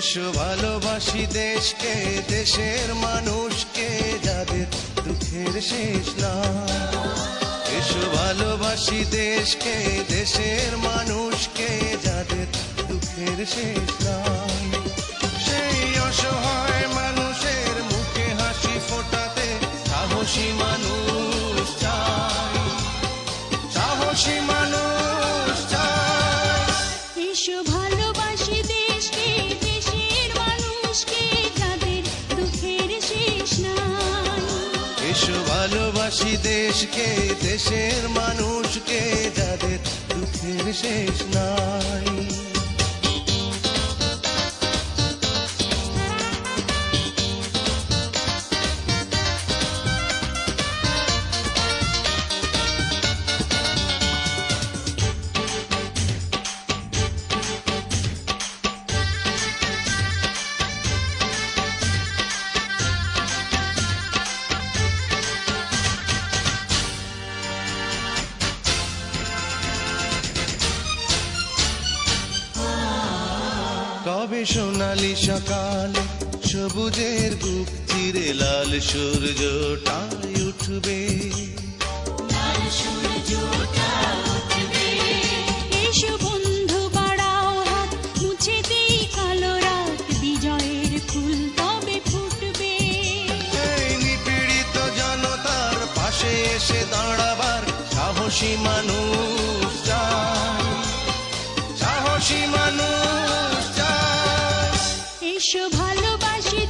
এসো ভালোবাসি দেশকে, দেশের মানুষকে, যাদের দুঃখের শেষ নাই। এসো ভালোবাসি দেশকে, দেশের মানুষকে, যাদের দুঃখের শেষ নাই। সেই অসহায় মানুষের মুখে হাসি ফোটাতে সাহসী মানুষ চাই, সাহসী মানুষ চাই। এসো ভালোবাসি দেশকে, দেশের মানুষকে, যাদের দুঃখের শেষ নাই। এসো ভালোবাসি দেশকে, দেশের মানুষকে, যাদের দুঃখের শেষ নাই। কবে সোনালি সকালে সবুজের বুক চিরে লাল সূর্যটাই উঠবে, এসো বন্ধু বাড়াও হাত, মুছে দেই কালো রাত, বিজয়ের ফুল তবে ফুটবে। এই নিপীড়িত জনতার পাশে এসে দাঁড়াবার সাহসী মানুষ চাই, সাহসী মানুষ চাই। এসো ভালোবাসি